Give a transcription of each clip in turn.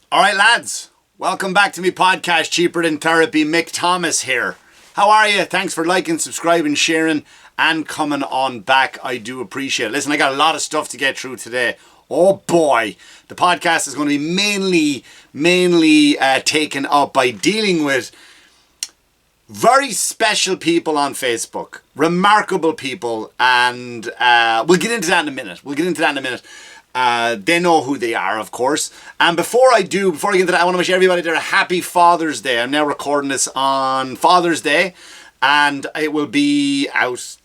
All right, lads. Welcome back to me podcast, Cheaper Than Therapy. Mick Thomas here. How are you? Thanks for liking, subscribing, sharing, and coming on back. I do appreciate it. Listen, I got a lot of stuff to get through today. Oh boy. The podcast is going to be mainly taken up by dealing with very special people on Facebook. Remarkable people. And we'll get into that in a minute. They know who they are, of course. And before I get into that, I want to wish everybody there a happy Father's Day. I'm now recording this on Father's Day, and it will be out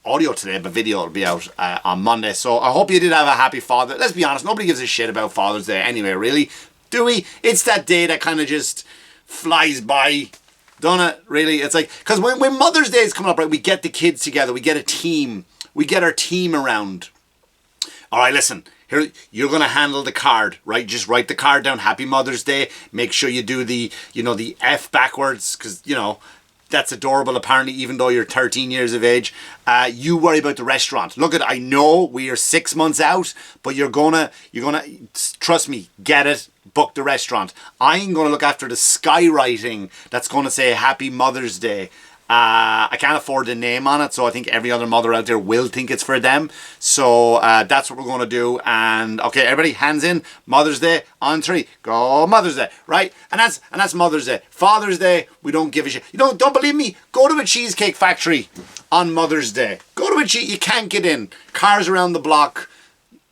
audio today, but video will be out on Monday. So I hope you did have a happy Father. Let's be honest, nobody gives a shit about Father's Day anyway, really. Do we? It's that day that kind of just flies by. Don't it? Really? It's like, because when Mother's Day is coming up, right, we get the kids together. We get a team. We get our team around. All right, listen. Here, you're going to handle the card, right? Just write the card down. Happy Mother's Day. Make sure you do the F backwards because, that's adorable apparently, even though you're 13 years of age. You worry about the restaurant. I know we are 6 months out, but you're gonna, trust me, get it, book the restaurant. I'm going to look after the skywriting that's going to say Happy Mother's Day. I can't afford the name on it, so I think every other mother out there will think it's for them. So that's what we're going to do. And okay, everybody, hands in. Mother's Day on 3. Go Mother's Day, right? And that's Mother's Day. Father's Day, we don't give a shit. Don't believe me? Go to a cheesecake factory on Mother's Day. You can't get in. Cars around the block.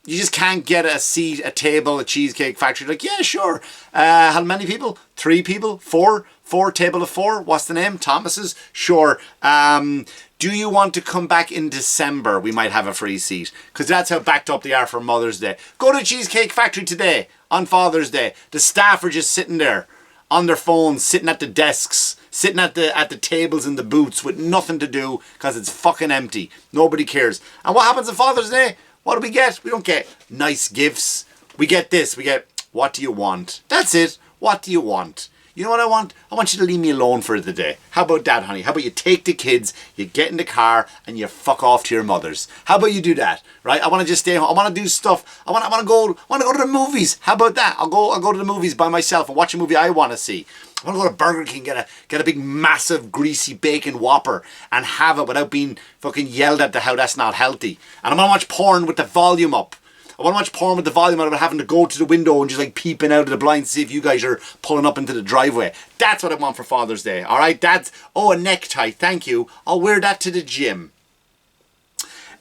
You just can't get a seat, a table, a cheesecake factory. Like, yeah, sure. How many people? 3 people? 4? 4, table of 4. What's the name? Thomas's? Sure. Do you want to come back in December? We might have a free seat. Because that's how backed up they are for Mother's Day. Go to Cheesecake Factory today on Father's Day. The staff are just sitting there on their phones, sitting at the desks, sitting at the tables in the booths with nothing to do because it's fucking empty. Nobody cares. And what happens on Father's Day? What do we get? We don't get nice gifts. We get this. We get, what do you want? That's it. What do you want? You know what I want? I want you to leave me alone for the day. How about that, honey? How about you take the kids, you get in the car, and you fuck off to your mothers? How about you do that, right? I want to just stay home. I want to do stuff. I want to go to the movies. How about that? I'll go to the movies by myself and watch a movie I want to see. I want to go to Burger King, get a big, massive, greasy bacon Whopper and have it without being fucking yelled at how that's not healthy. And I want to watch porn with the volume up. I want to watch porn with the volume out without having to go to the window and just like peeping out of the blinds to see if you guys are pulling up into the driveway. That's what I want for Father's Day. All right, Dad's. Oh, a necktie. Thank you. I'll wear that to the gym.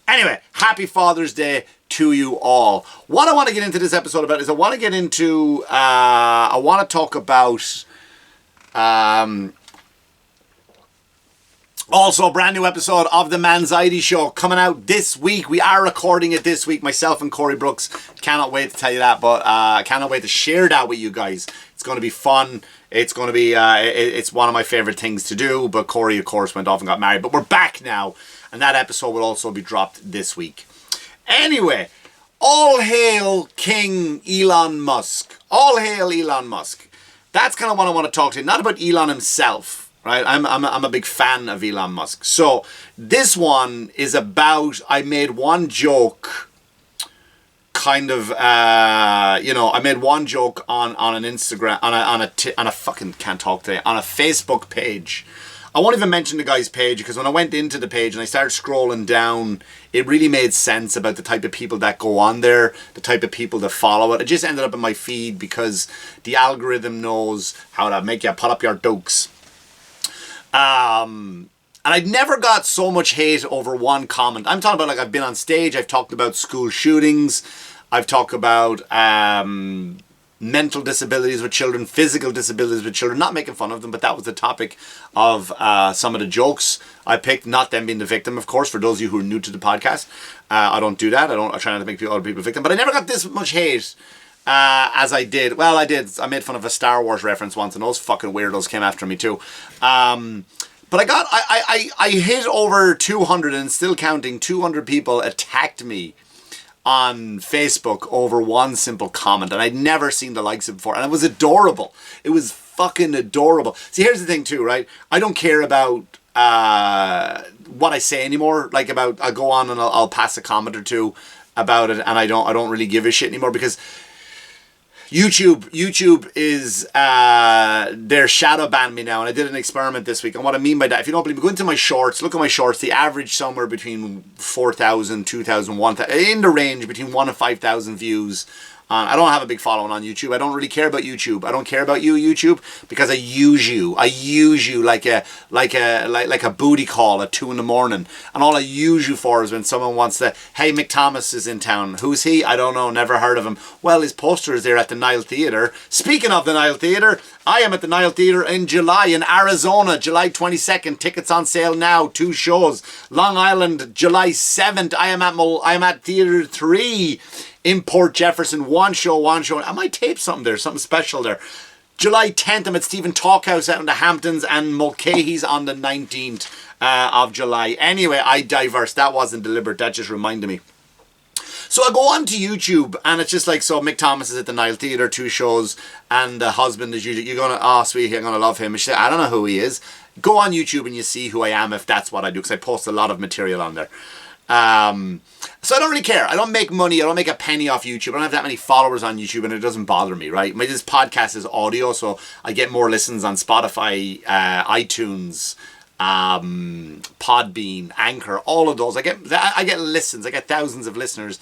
Anyway, happy Father's Day to you all. What I want to get into this episode about is I want to talk about also, a brand new episode of the Manxiety Show coming out this week. We are recording it this week. Myself and Corey Brooks. Cannot wait to tell you that, but I cannot wait to share that with you guys. It's going to be fun. It's going to be, it's one of my favorite things to do, but Corey, of course, went off and got married. But we're back now, and that episode will also be dropped this week. Anyway, all hail King Elon Musk. All hail Elon Musk. That's kind of what I want to talk to you. Not about Elon himself. Right, I'm a big fan of Elon Musk. So this one is about, I made one joke, kind of, I made one joke on an Instagram, on a fucking can't talk today, on a Facebook page. I won't even mention the guy's page because when I went into the page and I started scrolling down, it really made sense about the type of people that go on there, the type of people that follow it. It just ended up in my feed because the algorithm knows how to make you put up your jokes. And I never got so much hate over one comment. I'm talking about, like, I've been on stage, I've talked about school shootings, I've talked about mental disabilities with children, physical disabilities with children, not making fun of them, but that was the topic of some of the jokes I picked, not them being the victim, of course, for those of you who are new to the podcast. I don't do that. I try not to make other people victim, but I never got this much hate as I did. Well, I did. I made fun of a Star Wars reference once, and those fucking weirdos came after me too. But I hit over 200 and still counting. 200 people attacked me on Facebook over one simple comment, and I'd never seen the likes of it before, and it was adorable. It was fucking adorable. See, here's the thing too, right? I don't care about what I say anymore. Like, about, I'll go on and I'll pass a comment or two about it, and I don't really give a shit anymore, because YouTube is, they're shadow banned me now, and I did an experiment this week. And what I mean by that, if you don't believe me, go into my shorts, look at my shorts, the average somewhere between 4,000, 2,000, 1,000, in the range between 1 and 5,000 views. I don't have a big following on YouTube. I don't really care about YouTube. I don't care about you, YouTube, because I use you. I use you like a booty call at 2 a.m. And all I use you for is when someone wants to, hey, Mick Thomas is in town. Who's he? I don't know. Never heard of him. Well, his poster is there at the Nile Theatre. Speaking of the Nile Theatre, I am at the Nile Theatre in July in Arizona, July 22nd. Tickets on sale now. 2 shows. Long Island, July 7th. I am at Theatre 3. In Port Jefferson, one show. I might tape something there, something special there. July 10th, I'm at Stephen Talkhouse out in the Hamptons, and Mulcahy's on the 19th of July. Anyway, I diverse. That wasn't deliberate. That just reminded me. So I go on to YouTube, and it's just like, so Mick Thomas is at the Nile Theatre, 2 shows, and the husband is usually, you're going to, oh, sweetie, I'm going to love him. And she said, I don't know who he is. Go on YouTube and you see who I am if that's what I do, because I post a lot of material on there. So I don't really care. I don't make money. I don't make a penny off YouTube. I don't have that many followers on YouTube, and it doesn't bother me, right? This podcast is audio, so I get more listens on Spotify, iTunes, Podbean, Anchor, all of those. I get listens. I get thousands of listeners.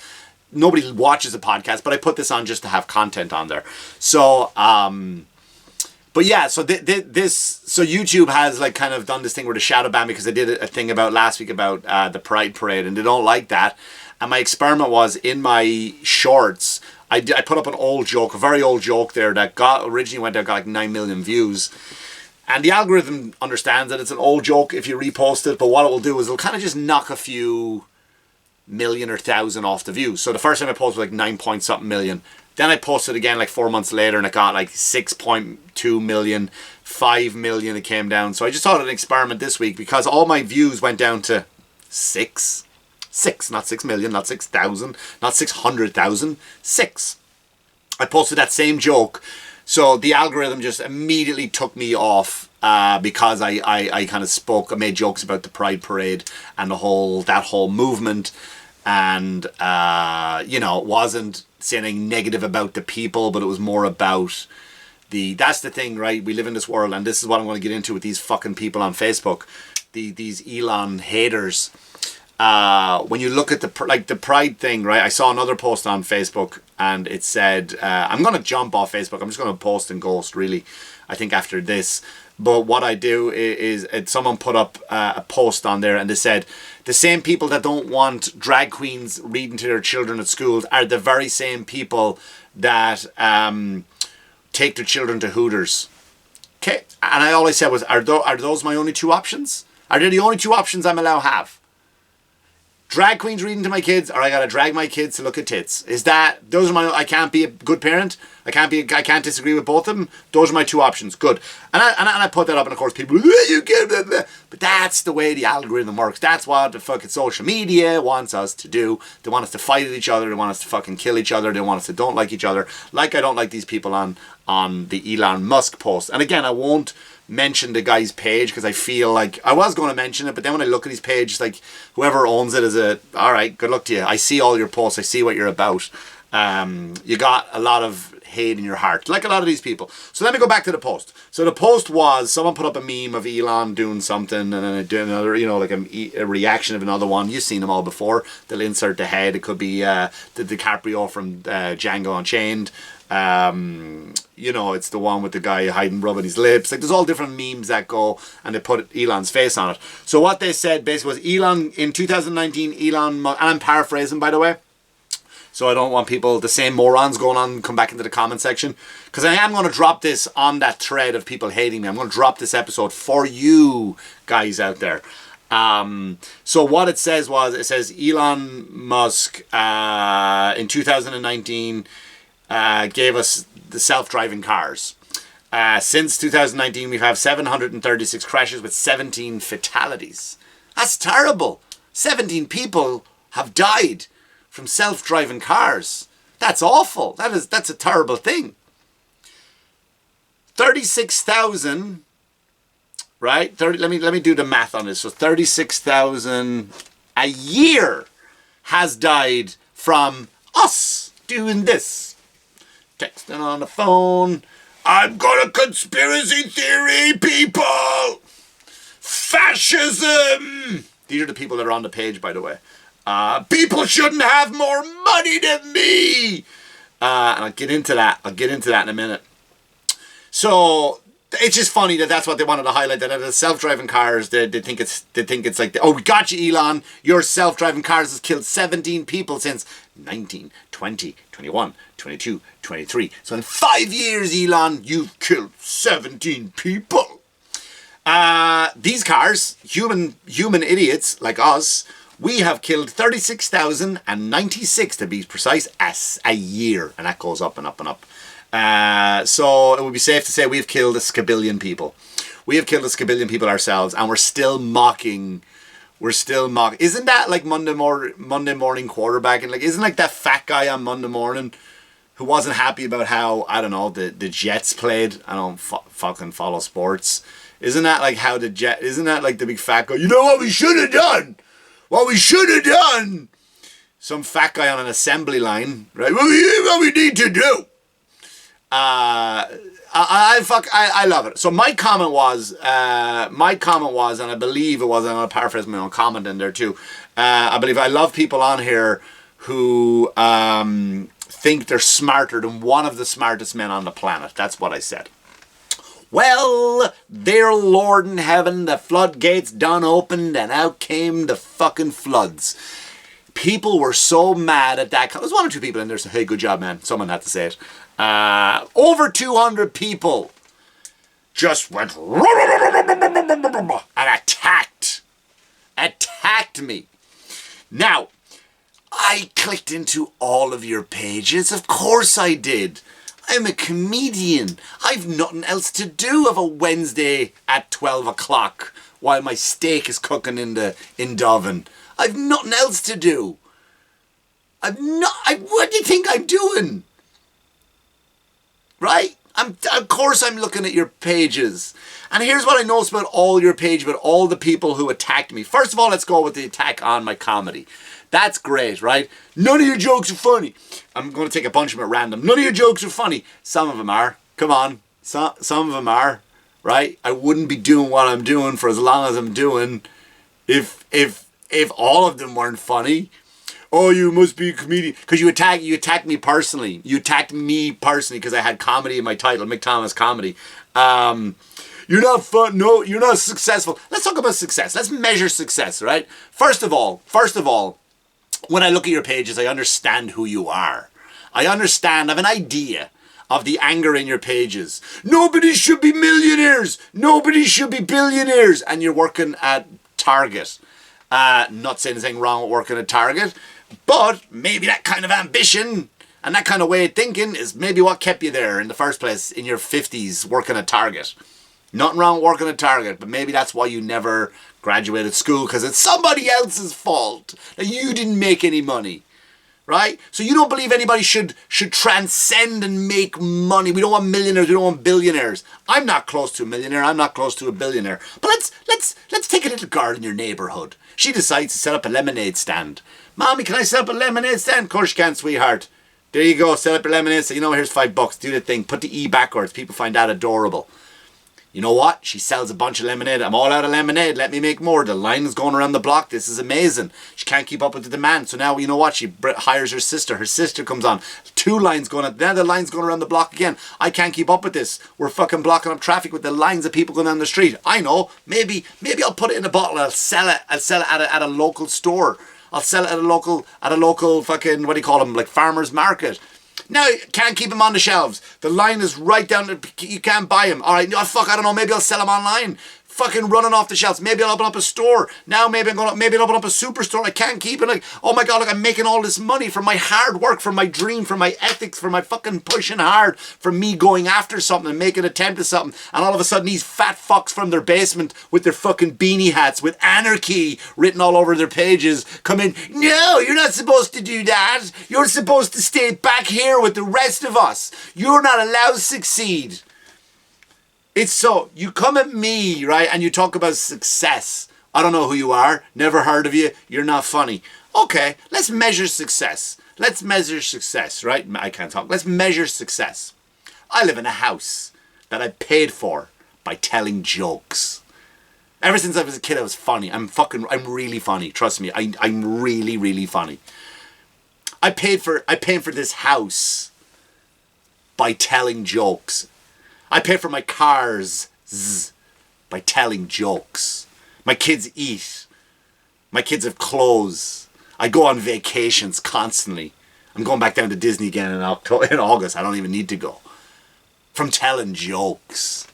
Nobody watches the podcast, but I put this on just to have content on there. So, but yeah, so so YouTube has like kind of done this thing where the shadow ban, because I did a thing about last week about the Pride Parade, and they don't like that. And my experiment was, in my shorts, I put up an old joke, a very old joke there that originally got like 9 million views. And the algorithm understands that it's an old joke if you repost it, but what it will do is it'll kind of just knock a few million or thousand off the views. So the first time I posted like 9 point something million. Then I posted again like 4 months later, and it got like 6.2 million, 5 million it came down. So I just thought of an experiment this week, because all my views went down to 6, not 6 million, not 6,000, not 600,000, 6. I posted that same joke. So the algorithm just immediately took me off because I kind of I made jokes about the Pride Parade and that whole movement. And, it wasn't saying anything negative about the people, but it was more about that's the thing, right? We live in this world, and this is what I'm going to get into with these fucking people on Facebook, these Elon haters. When you look at the Pride thing, right? I saw another post on Facebook, and it said, I'm going to jump off Facebook. I'm just going to post and ghost, really, I think, after this. But what I do is someone put up a post on there, and they said, the same people that don't want drag queens reading to their children at schools are the very same people that take their children to Hooters. Okay, and all I said was, are those my only 2 options? Are they the only 2 options I'm allowed to have? Drag queens reading to my kids, or I gotta drag my kids to look at tits? I can't be a good parent. I can't disagree with both of them. Those are my 2 options. Good. And I put that up, and of course people, you get that. But that's the way the algorithm works. That's what the fucking social media wants us to do. They want us to fight at each other. They want us to fucking kill each other. They want us to don't like each other. Like I don't like these people on the Elon Musk post. And again, I won't mention the guy's page, because I feel like I was going to mention it, but then when I look at his page, it's like whoever owns it is all right, good luck to you. I see all your posts. I see what you're about. You got a lot of hate in your heart, like a lot of these people. So let me go back to the post. So the post was, someone put up a meme of Elon doing something, and then doing another, like a reaction of another one. You've seen them all before. They'll insert the head. It could be the DiCaprio from Django Unchained. It's the one with the guy hiding, rubbing his lips. Like, there's all different memes that go, and they put Elon's face on it. So what they said basically was, Elon, in 2019, Elon Musk, and I'm paraphrasing, by the way, so I don't want people, the same morons going on, come back into the comment section, because I am going to drop this on that thread of people hating me. I'm going to drop this episode for you guys out there. So what it says Elon Musk in 2019 gave us the self-driving cars. Since 2019, we have 736 crashes with 17 fatalities. That's terrible. 17 people have died from self-driving cars. That's awful. That's a terrible thing. 36,000, right? Let me do the math on this. So 36,000 a year has died from us doing this. Texting on the phone. I've got a conspiracy theory, people. Fascism. These are the people that are on the page, by the way. People shouldn't have more money than me. And I'll get into that. In a minute. So it's just funny that that's what they wanted to highlight. That the self-driving cars, they think it's like, oh, we got you, Elon. Your self-driving cars has killed 17 people since 19, 20, 21, 22, 23. So in 5 years, Elon, you've killed 17 people. These cars, human idiots like us, we have killed 36,096 to be precise as a year, and that goes up and up and up. So it would be safe to say we've killed a scabillion people. We have killed a scabillion people ourselves, and we're still mocking. Isn't that like Monday morning quarterbacking? Like, isn't like that fat guy on Monday morning who wasn't happy about how, I don't know, the Jets played? I don't fucking follow sports. Isn't that like how isn't that like the big fat guy? You know what we should have done? Some fat guy on an assembly line, right? What we need to do. I love it. So my comment was, and I believe it was, and I'll paraphrase my own comment in there too. I believe I love people on here who think they're smarter than one of the smartest men on the planet. That's what I said. Well, dear Lord in heaven, the floodgates done opened and out came the fucking floods. People were so mad at that. There's one or two people in there saying, hey, good job, man. Someone had to say it. Over 200 people just went and attacked me. Now, I clicked into all of your pages. Of course I did. I'm a comedian. I've nothing else to do of a Wednesday at 12 o'clock while my steak is cooking in the oven. I've nothing else to do. What do you think I'm doing? Right? Of course I'm looking at your pages. And here's what I noticed about all your pages, about all the people who attacked me. First of all, let's go with the attack on my comedy. That's great, right? None of your jokes are funny. I'm going to take a bunch of them at random. None of your jokes are funny. Some of them are. Come on. Some of them are, right? I wouldn't be doing what I'm doing for as long as I'm doing if all of them weren't funny. Oh, you must be a comedian. Because you attacked me personally. You attacked me personally because I had comedy in my title, Mick Thomas Comedy. You're not fun. No, you're not successful. Let's talk about success. Let's measure success, right? First of all, when I look at your pages, I understand who you are. I have an idea of the anger in your pages. Nobody should be millionaires. Nobody should be billionaires. And you're working at Target. Not saying anything wrong with working at Target, but maybe that kind of ambition and that kind of way of thinking is maybe what kept you there in the first place in your 50s working at Target. Nothing wrong with working at Target, but maybe that's why you never graduated school, because it's somebody else's fault that you didn't make any money, right? So you don't believe anybody should transcend and make money. We don't want millionaires. We don't want billionaires. I'm not close to a millionaire. I'm not close to a billionaire. But let's take a little girl in your neighborhood. She decides to set up a lemonade stand. Mommy, can I set up a lemonade stand? Of course you can, sweetheart. There you go. Set up a lemonade stand. You know, here's $5. Do the thing. Put the E backwards. People find that adorable. You know what? She sells a bunch of lemonade. I'm all out of lemonade. Let me make more. The line is going around the block. This is amazing. She can't keep up with the demand. So now, you know what? She hires her sister. Her sister comes on. 2 lines going on. Now the line's going around the block again. I can't keep up with this. We're fucking blocking up traffic with the lines of people going down the street. I know. Maybe I'll put it in a bottle. I'll sell it at a local store. I'll sell it at a local fucking, what do you call them? Like farmer's market. Now, can't keep them on the shelves. The line is right down. You can't buy them. All right, I don't know. Maybe I'll sell them online. Fucking running off the shelves. Maybe I'll open up a store. Now maybe I'll open up a superstore. I can't keep it. Like, oh my God, look, I'm making all this money from my hard work, from my dream, from my ethics, from my fucking pushing hard, from me going after something and making an attempt at something. And all of a sudden, these fat fucks from their basement with their fucking beanie hats with anarchy written all over their pages come in. No, you're not supposed to do that. You're supposed to stay back here with the rest of us. You're not allowed to succeed. It's so, you come at me, right, and you talk about success. I don't know who you are, never heard of you, you're not funny. Okay, let's measure success. Let's measure success, right? I can't talk. Let's measure success. I live in a house that I paid for by telling jokes. Ever since I was a kid, I was funny. I'm really funny. Trust me, I'm really, really funny. I paid for this house by telling jokes. I pay for my cars by telling jokes. My kids eat. My kids have clothes. I go on vacations constantly. I'm going back down to Disney again in August. I don't even need to go. From telling jokes.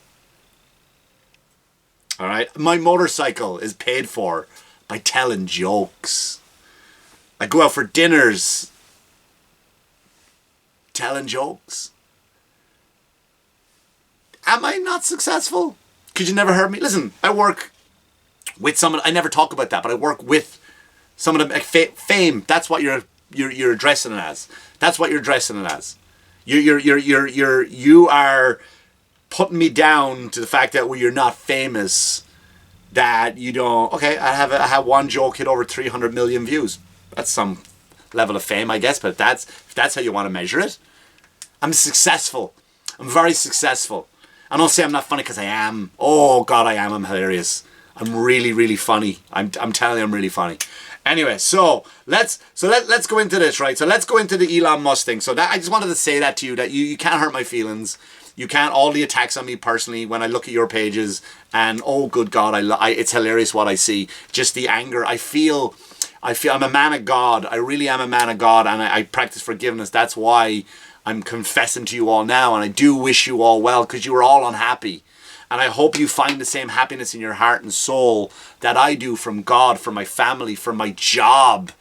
All right? My motorcycle is paid for by telling jokes. I go out for dinners telling jokes. Am I not successful? Could you never heard me? Listen, I work with someone. I never talk about that, but I work with someone. Fame. That's what you're addressing it as. That's what you're addressing it as. You are putting me down to the fact that you're not famous. That you don't. Okay, I have one joke hit over 300 million views. That's some level of fame, I guess. But if that's how you want to measure it, I'm successful. I'm very successful. I don't say I'm not funny because I am. Oh God, I am. I'm hilarious. I'm really, really funny. I'm telling you, I'm really funny. Anyway, so let's go into this, right? So let's go into the Elon Musk thing. So that I just wanted to say that to you, that you can't hurt my feelings. You can't, all the attacks on me personally when I look at your pages, and oh good God, it's hilarious what I see. Just the anger. I feel I'm a man of God. I really am a man of God, and I practice forgiveness. That's why I'm confessing to you all now, and I do wish you all well, because you were all unhappy. And I hope you find the same happiness in your heart and soul that I do from God, from my family, from my job.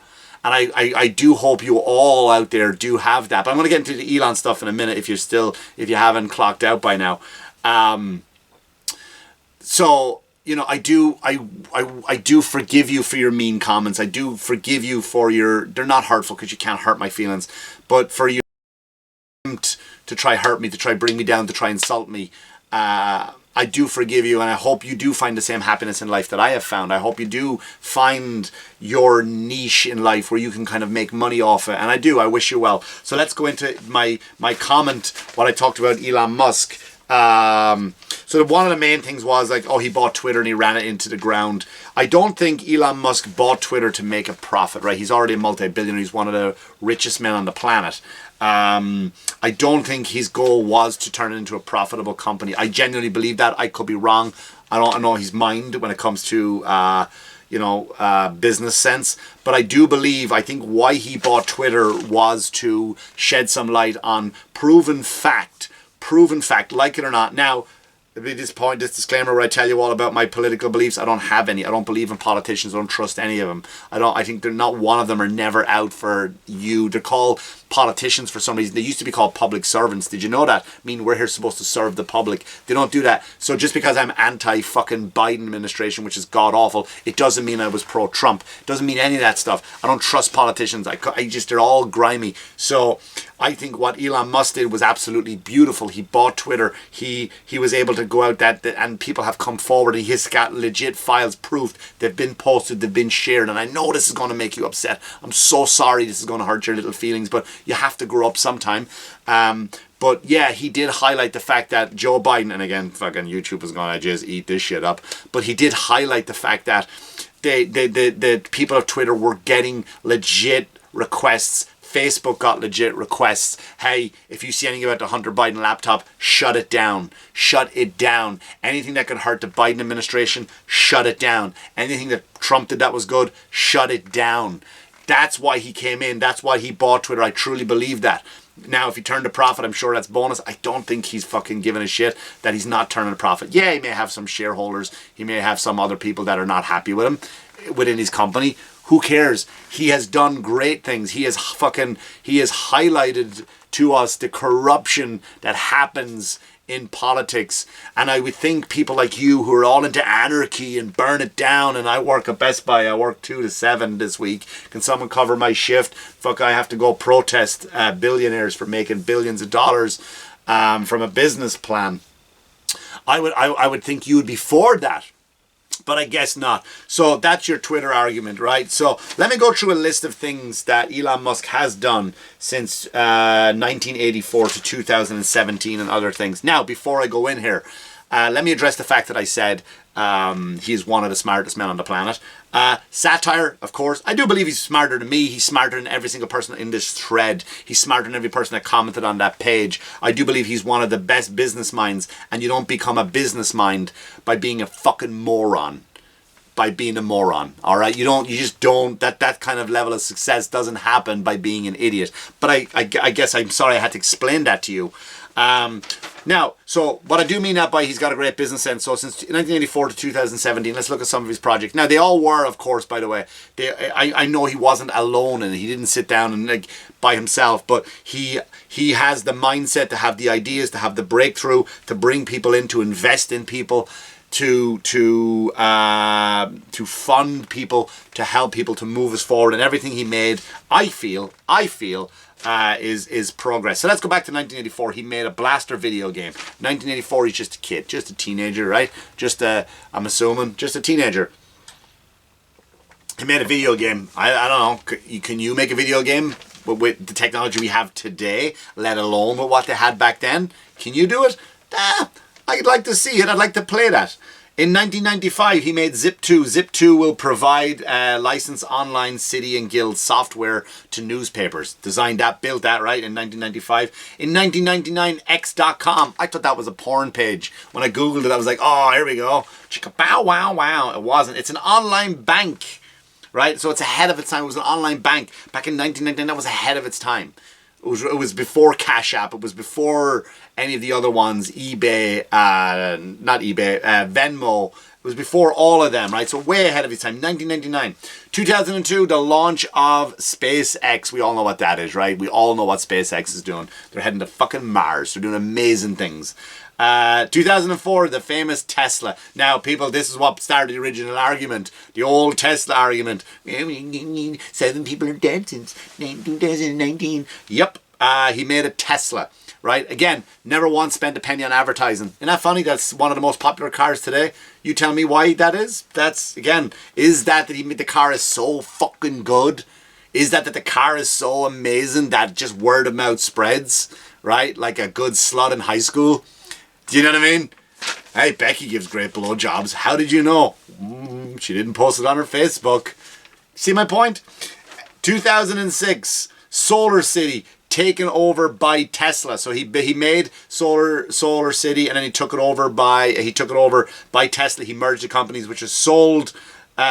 And I do hope you all out there do have that. But I'm going to get into the Elon stuff in a minute if you haven't clocked out by now. So, you know, I do forgive you for your mean comments. I do forgive you for they're not hurtful because you can't hurt my feelings. But for you to try hurt me, to try bring me down, to try insult me, I do forgive you, and I hope you do find the same happiness in life that I have found. I hope you do find your niche in life where you can kind of make money off it, and I do. I wish you well. So let's go into my comment, what I talked about Elon Musk. So one of the main things was like, oh, he bought Twitter and he ran it into the ground. I don't think Elon Musk bought Twitter to make a profit, right? He's already a multi-billionaire. He's one of the richest men on the planet. I don't think his goal was to turn it into a profitable company. I genuinely believe that. I could be wrong. I don't know his mind when it comes to, business sense. But I do believe, I think why he bought Twitter was to shed some light on proven fact, like it or not. Now, at this point, this disclaimer where I tell you all about my political beliefs, I don't have any. I don't believe in politicians. I don't trust any of them. I think they're not one of them are never out for you. They're called politicians for some reason. They used to be called public servants. Did you know that? I mean, we're here supposed to serve the public. They don't do that. So just because I'm anti-fucking Biden administration, which is god-awful, it doesn't mean I was pro-Trump. It doesn't mean any of that stuff. I don't trust politicians. They're all grimy. So I think what Elon Musk did was absolutely beautiful. He bought Twitter. He was able to go out that and people have come forward, and he's got legit files, proof. They've been posted, they've been shared, and I know this is going to make you upset. I'm so sorry this is going to hurt your little feelings, but you have to grow up sometime. But yeah, he did highlight the fact that Joe Biden, and again, fucking YouTube is going to just eat this shit up, but he did highlight the fact that the people of Twitter were getting legit requests. Facebook got legit requests. Hey, if you see anything about the Hunter Biden laptop, shut it down. Shut it down. Anything that could hurt the Biden administration, shut it down. Anything that Trump did that was good, shut it down. That's why he came in. That's why he bought Twitter. I truly believe that. Now, if he turned a profit, I'm sure that's bonus. I don't think he's fucking giving a shit that he's not turning a profit. Yeah, he may have some shareholders. He may have some other people that are not happy with him within his company. Who cares? He has done great things. He has highlighted to us the corruption that happens in politics. And I would think people like you who are all into anarchy and burn it down, and I work at Best Buy, I work 2 to 7 this week. Can someone cover my shift? Fuck, I have to go protest billionaires for making billions of dollars from a business plan. I would think you would be for that. But I guess not. So that's your Twitter argument, right? So let me go through a list of things that Elon Musk has done since 1984 to 2017 and other things. Now, before I go in here, let me address the fact that I said he's one of the smartest men on the planet. Satire, of course. I do believe he's smarter than me. He's smarter than every single person in this thread. He's smarter than every person that commented on that page. I do believe he's one of the best business minds, and you don't become a business mind by being a fucking moron. By being a moron, all right? You just don't, that kind of level of success doesn't happen by being an idiot. But I guess I'm sorry I had to explain that to you. Now, so what I do mean that by he's got a great business sense. So since 1984 to 2017, let's look at some of his projects. Now, they all were, of course, by the way. I know he wasn't alone and he didn't sit down and like by himself, but he has the mindset to have the ideas, to have the breakthrough, to bring people in, to invest in people, to fund people, to help people, to move us forward. And everything he made, I feel is progress. So let's go back to 1984. He made a blaster video game. 1984, he's just a kid, just a teenager, right? I'm assuming, just a teenager. He made a video game. I don't know. Can you make a video game with the technology we have today, let alone with what they had back then? Can you do it? I'd like to see it. I'd like to play that. In 1995, he made Zip 2. Zip 2 will provide licensed online city and guild software to newspapers. Designed that, built that, right, in 1995. In 1999, X.com. I thought that was a porn page. When I Googled it, I was like, oh, here we go. Chicka bow, wow, wow. It wasn't. It's an online bank, right? So it's ahead of its time. It was an online bank. Back in 1999, that was ahead of its time. It was before Cash App. It was before any of the other ones. eBay, not eBay, Venmo. It was before all of them, right? So way ahead of its time. 1999. 2002, the launch of SpaceX. We all know what that is, right? We all know what SpaceX is doing. They're heading to fucking Mars. They're doing amazing things. 2004, the famous Tesla. Now, people, this is what started the original argument. The old Tesla argument. 7 people are dead since 2019. Yep, he made a Tesla, right? Again, never once spent a penny on advertising. Isn't that funny? That's one of the most popular cars today. You tell me why that is? That's, again, is that he made the car is so fucking good? Is that the car is so amazing that just word of mouth spreads, right? Like a good slut in high school. Do you know what I mean? Hey, Becky gives great blowjobs. How did you know? She didn't post it on her Facebook. See my point? 2006, Solar City taken over by Tesla. So he made Solar City and then he took it over by Tesla. He merged the companies, which is sold.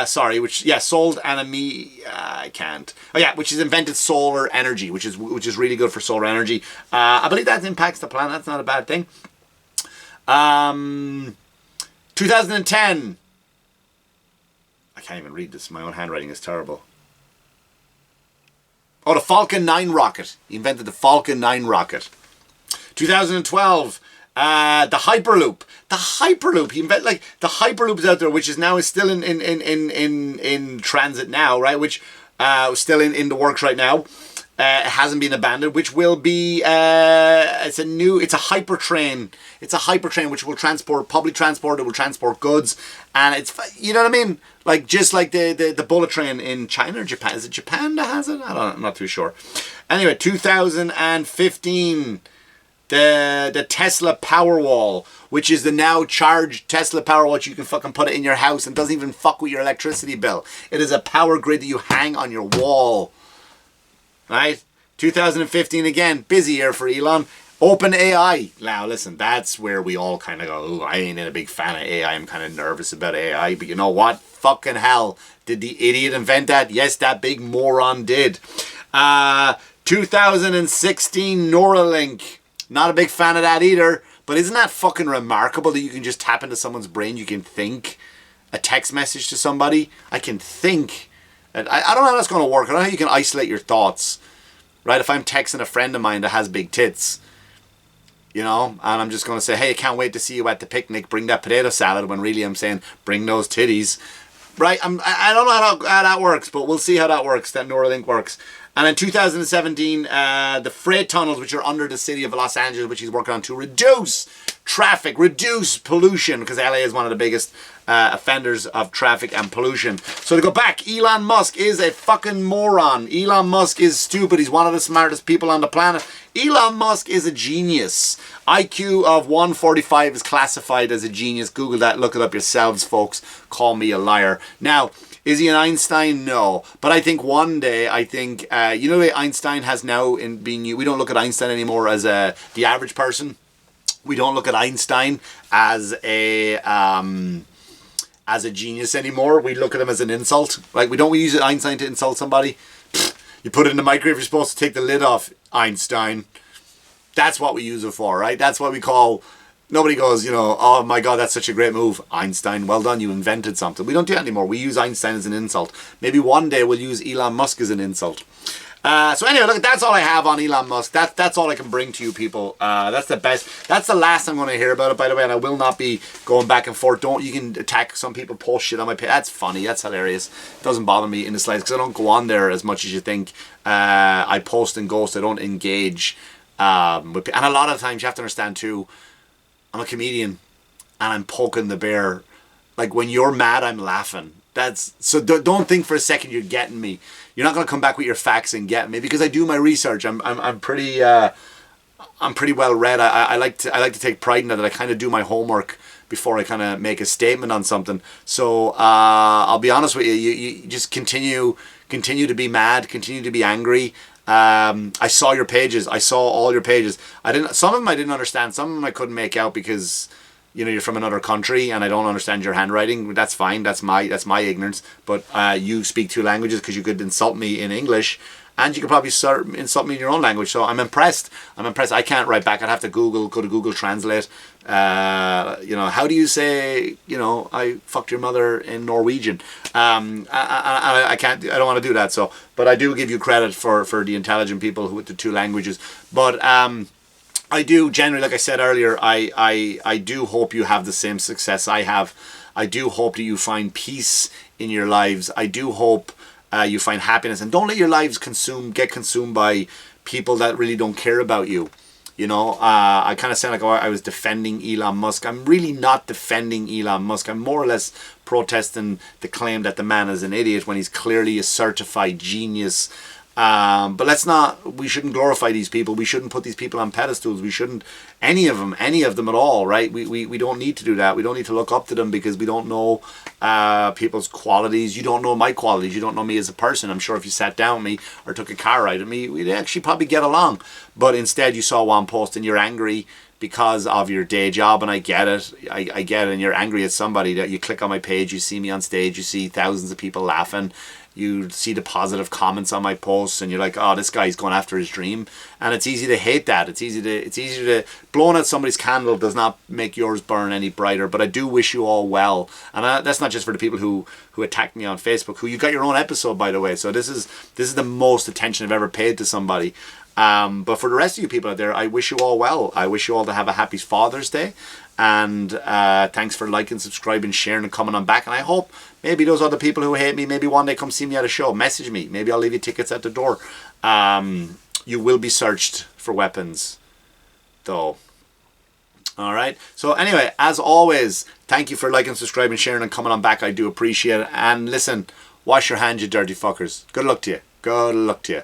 Sold Enemy. I can't. Oh yeah, which has invented solar energy, which is really good for solar energy. I believe that impacts the planet. That's not a bad thing. 2010. I can't even read this. My own handwriting is terrible. Oh, the Falcon 9 rocket. He invented the Falcon 9 rocket. 2012. The Hyperloop. The Hyperloop. He invented, like, the Hyperloop is out there, which is still in transit now, right? Which still in the works right now. It hasn't been abandoned, which will be it's a hypertrain. It's a hypertrain which will transport public transport. It will transport goods, and it's, you know what I mean, like just like the bullet train in China or Japan. Is it Japan that has it? I'm not too sure. Anyway, 2015, the Tesla Powerwall, which is the now charged Tesla Powerwall, which you can fucking put it in your house and doesn't even fuck with your electricity bill. It is a power grid that you hang on your wall. Right? 2015 again, busy year for Elon. OpenAI. Now listen, that's where we all kind of go, ooh, I ain't a big fan of AI. I'm kind of nervous about AI. But you know what? Fucking hell. Did the idiot invent that? Yes, that big moron did. 2016 Neuralink. Not a big fan of that either. But isn't that fucking remarkable that you can just tap into someone's brain? You can think a text message to somebody. I can think. I don't know how that's going to work. I don't know how you can isolate your thoughts, right? If I'm texting a friend of mine that has big tits, you know, and I'm just going to say, hey, I can't wait to see you at the picnic. Bring that potato salad, when really I'm saying, bring those titties, right? I don't know how that works, but we'll see how that works, that Neuralink works. And in 2017, the freight tunnels, which are under the city of Los Angeles, which he's working on to reduce traffic, reduce pollution, because LA is one of the biggest offenders of traffic and pollution. So to go back, Elon Musk is a fucking moron. Elon Musk is stupid. He's one of the smartest people on the planet. Elon Musk is a genius. IQ of 145 is classified as a genius. Google that. Look it up yourselves, folks. Call me a liar. Now, is he an Einstein? No. But I think one day, you know the way Einstein has now been, we don't look at Einstein anymore as the average person. We don't look at Einstein as a genius anymore. We look at him as an insult. Like, we use Einstein to insult somebody. You put it in the microwave, you're supposed to take the lid off. Einstein. That's what we use it for, right? That's what we call... Nobody goes, oh my God, that's such a great move. Einstein, well done, you invented something. We don't do that anymore. We use Einstein as an insult. Maybe one day we'll use Elon Musk as an insult. So anyway, look, that's all I have on Elon Musk. That's all I can bring to you people. That's the best. That's the last I'm going to hear about it, by the way, and I will not be going back and forth. You can attack some people, post shit on my page. That's funny. That's hilarious. It doesn't bother me in the slightest because I don't go on there as much as you think. I post and ghost. I don't engage. And a lot of times you have to understand too, I'm a comedian and I'm poking the bear. Like when you're mad, I'm laughing. So don't think for a second you're getting me. You're not going to come back with your facts and get me because I do my research. I'm pretty well read. I like to take pride in that I kind of do my homework before I kind of make a statement on something. So I'll be honest with you. You just continue to be mad, continue to be angry. I saw your pages. I saw all your pages. Some of them I didn't understand. Some of them I couldn't make out because you're from another country and I don't understand your handwriting. That's fine. That's my ignorance. But you speak two languages because you could insult me in English and you could probably insult me in your own language. So I'm impressed. I can't write back. I'd have to go to Google Translate. How do you say, I fucked your mother in Norwegian? I can't. I don't want to do that. So, but I do give you credit for the intelligent people with the two languages. But I do generally, like I said earlier, I do hope you have the same success I have. I do hope that you find peace in your lives. I do hope you find happiness, and don't let your lives get consumed by people that really don't care about you. I kind of sound like I was defending Elon Musk. I'm really not defending Elon Musk. I'm more or less protesting the claim that the man is an idiot when he's clearly a certified genius. But we shouldn't glorify these people. We shouldn't put these people on pedestals. We shouldn't, any of them at all, right? We don't need to do that. We don't need to look up to them because we don't know people's qualities. You don't know my qualities. You don't know me as a person. I'm sure if you sat down with me or took a car ride with me, we'd actually probably get along. But instead you saw one post and you're angry because of your day job, and I get it. I get it, and you're angry at somebody. That you click on my page, you see me on stage, you see thousands of people laughing. You see the positive comments on my posts and you're like, oh, this guy's going after his dream. And it's easy to hate that. It's easy to blowing out somebody's candle does not make yours burn any brighter. But I do wish you all well. And that's not just for the people who attacked me on Facebook, who you got your own episode, by the way. So this is the most attention I've ever paid to somebody. But for the rest of you people out there, I wish you all well. I wish you all to have a happy Father's Day. And thanks for liking, subscribing, sharing, and coming on back. And I hope maybe those other people who hate me, maybe one day come see me at a show. Message me. Maybe I'll leave you tickets at the door. You will be searched for weapons, though. All right. So anyway, as always, thank you for liking, subscribing, sharing, and coming on back. I do appreciate it. And listen, wash your hands, you dirty fuckers. Good luck to you. Good luck to you.